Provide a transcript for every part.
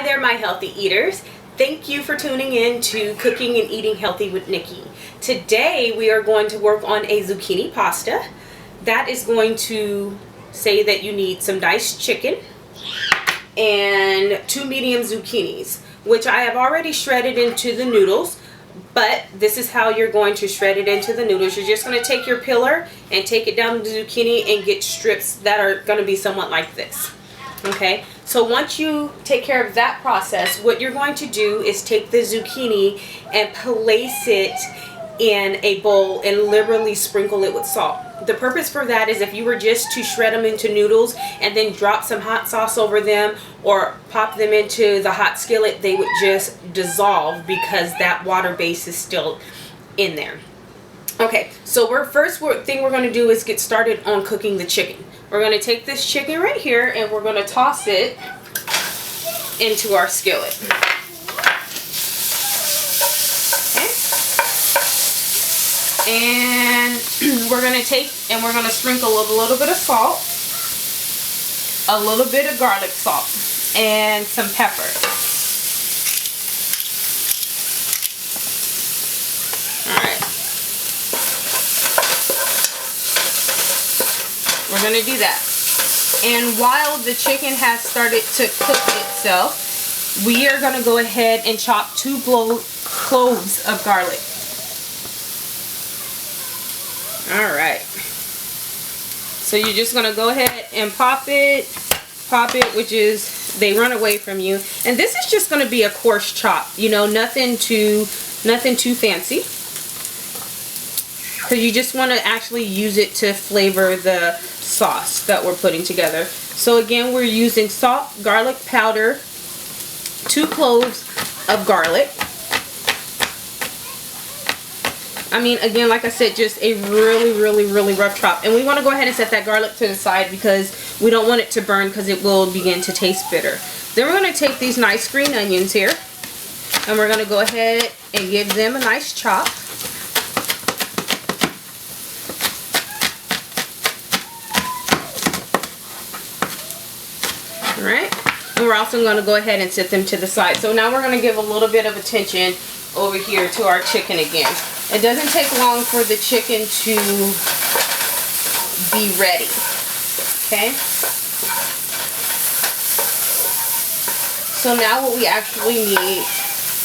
Hi there, my healthy eaters. Thank you for tuning in to Cooking and Eating Healthy with Nikki. Today we are going to work on a zucchini pasta. That is going to say that you need some diced chicken and 2 medium zucchinis, which I have already shredded into the noodles. But this is how you're going to shred it into the noodles. You're just going to take your peeler and take it down to the zucchini and get strips that are going to be somewhat like this. Okay, so once you take care of that process, what you're going to do is take the zucchini and place it in a bowl and liberally sprinkle it with salt. The purpose for that is if you were just to shred them into noodles and then drop some hot sauce over them or pop them into the hot skillet, they would just dissolve because that water base is still in there. Okay, so first thing we're going to do is get started on cooking the chicken. We're going to take this chicken right here and we're going to toss it into our skillet. Okay. And we're going to take and we're going to sprinkle a little bit of salt, a little bit of garlic salt, and some pepper. We're going to do that. And while the chicken has started to cook itself, we are going to go ahead and chop 2 cloves of garlic. Alright. So you're just going to go ahead and pop it, which is, they run away from you. And this is just going to be a coarse chop, you know, nothing too fancy. Because you just want to actually use it to flavor the sauce that we're putting together. So again, we're using salt, garlic powder, 2 cloves of garlic. I mean, again, like I said, just a really rough chop. And we want to go ahead and set that garlic to the side because we don't want it to burn because it will begin to taste bitter. Then we're going to take these nice green onions here and we're going to go ahead and give them a nice chop. Alright, and we're also going to go ahead and set them to the side. So now we're going to give a little bit of attention over here to our chicken again. It doesn't take long for the chicken to be ready. Okay? So now what we actually need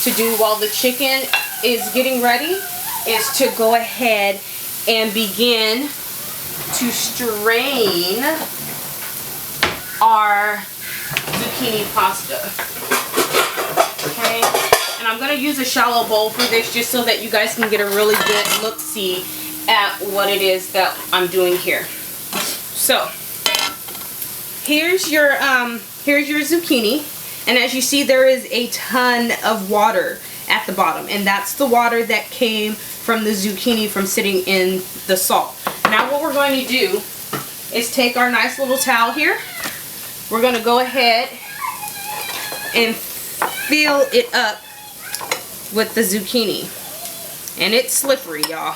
to do while the chicken is getting ready is to go ahead and begin to strain our zucchini pasta. Okay, and I'm going to use a shallow bowl for this just so that you guys can get a really good look-see at what it is that I'm doing here. So here's your zucchini, and as you see, there is a ton of water at the bottom, and that's the water that came from the zucchini from sitting in the salt. Now what we're going to do is take our nice little towel here. We're going to go ahead and fill it up with the zucchini. And it's slippery, y'all.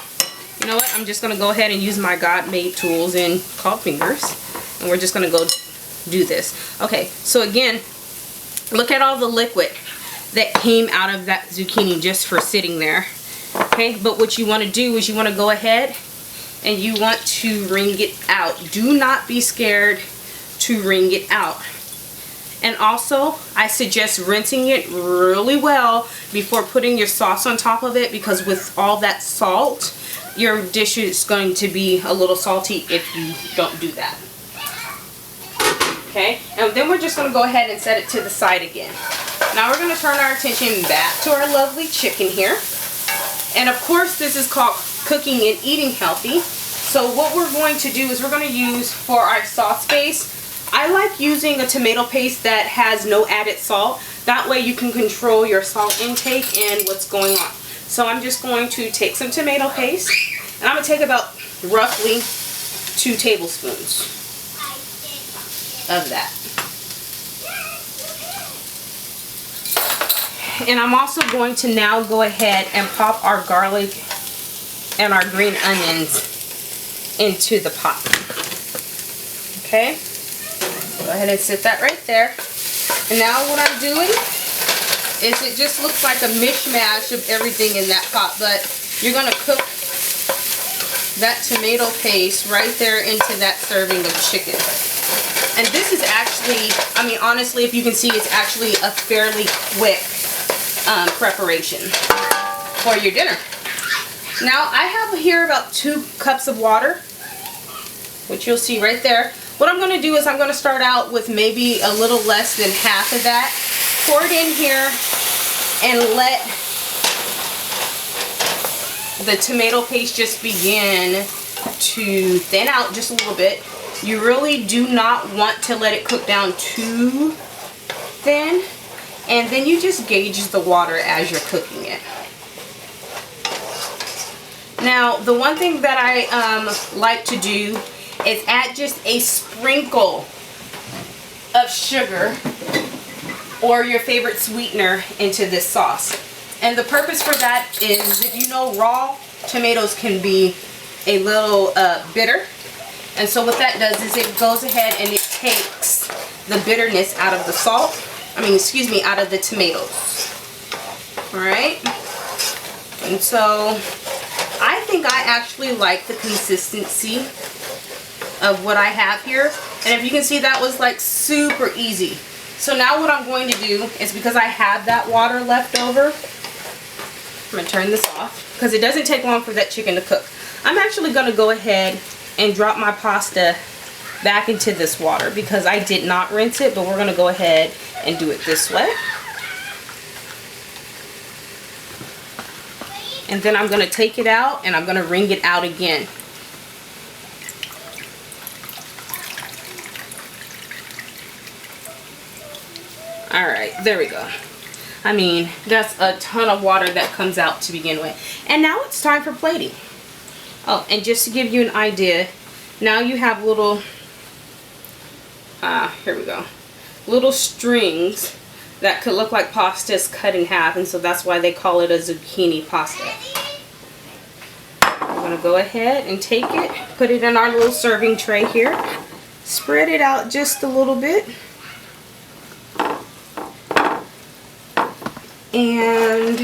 You know what? I'm just going to go ahead and use my God-made tools and called fingers. And we're just going to go do this. Okay, so again, look at all the liquid that came out of that zucchini just for sitting there. Okay, but what you want to do is you want to go ahead and you want to wring it out. Do not be scared to wring it out. And also, I suggest rinsing it really well before putting your sauce on top of it, because with all that salt, your dish is going to be a little salty if you don't do that. Okay, and then we're just going to go ahead and set it to the side again. Now we're going to turn our attention back to our lovely chicken here. And of course, this is called Cooking and Eating Healthy. So what we're going to do is we're going to use for our sauce base, I like using a tomato paste that has no added salt. That way you can control your salt intake and what's going on. So I'm just going to take some tomato paste, and I'm going to take about roughly 2 tablespoons of that. And I'm also going to now go ahead and pop our garlic and our green onions into the pot. Okay? Go ahead and set that right there. And now what I'm doing is it just looks like a mishmash of everything in that pot, but you're going to cook that tomato paste right there into that serving of chicken. And this is actually, I mean, honestly, if you can see, it's actually a fairly quick preparation for your dinner. Now, I have here about 2 cups of water, which you'll see right there. What I'm going to do is I'm going to start out with maybe a little less than half of that. Pour it in here and let the tomato paste just begin to thin out just a little bit. You really do not want to let it cook down too thin, and then you just gauge the water as you're cooking it. Now, the one thing that I like to do is add just a sprinkle of sugar or your favorite sweetener into this sauce. And the purpose for that is, if you know, raw tomatoes can be a little bitter. And so what that does is it goes ahead and it takes the bitterness out of the salt. I mean, excuse me, out of the tomatoes. Alright? And so I think I actually like the consistency of what I have here. And if you can see, that was like super easy. So now what I'm going to do is, because I have that water left over, I'm going to turn this off because it doesn't take long for that chicken to cook. I'm actually going to go ahead and drop my pasta back into this water because I did not rinse it, but we're going to go ahead and do it this way. And then I'm going to take it out and I'm going to wring it out again. Alright, there we go. I mean, that's a ton of water that comes out to begin with. And now it's time for plating. Oh, and just to give you an idea, now you have little, here we go, little strings that could look like pastas cut in half, and so that's why they call it a zucchini pasta. I'm going to go ahead and take it, put it in our little serving tray here, spread it out just a little bit, and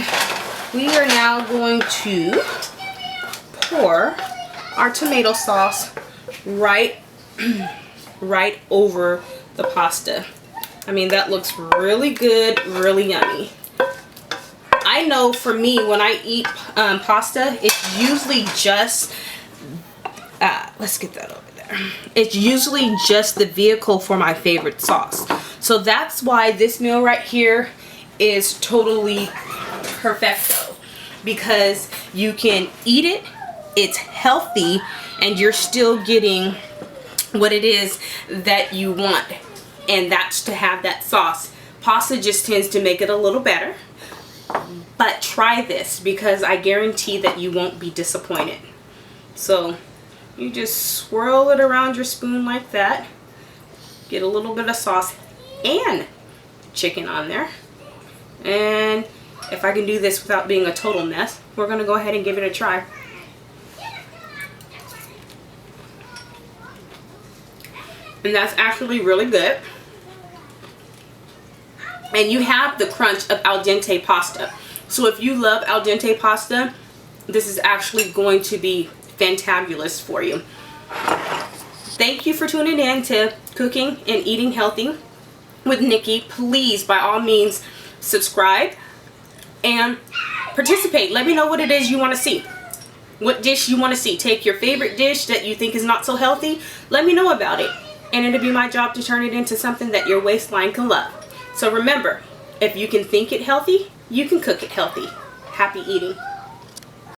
we are now going to pour our tomato sauce right over the pasta. I mean, that looks really good, really yummy. I know for me, when I eat pasta, it's usually just, let's get that over there. It's usually just the vehicle for my favorite sauce. So that's why this meal right here is totally perfecto, because you can eat it, it's healthy, and you're still getting what it is that you want, and that's to have that sauce. Pasta just tends to make it a little better, but try this because I guarantee that you won't be disappointed. So you just swirl it around your spoon like that, get a little bit of sauce and chicken on there, and if I can do this without being a total mess, we're gonna go ahead and give it a try. And that's actually really good. And you have the crunch of al dente pasta. So if you love al dente pasta, this is actually going to be fantabulous for you. Thank you for tuning in to Cooking and Eating Healthy with Nikki. Please, by all means, subscribe and participate. Let me know what it is you want to see. What dish you want to see. Take your favorite dish that you think is not so healthy. Let me know about it. And it'll be my job to turn it into something that your waistline can love. So remember, if you can think it healthy, you can cook it healthy. Happy eating.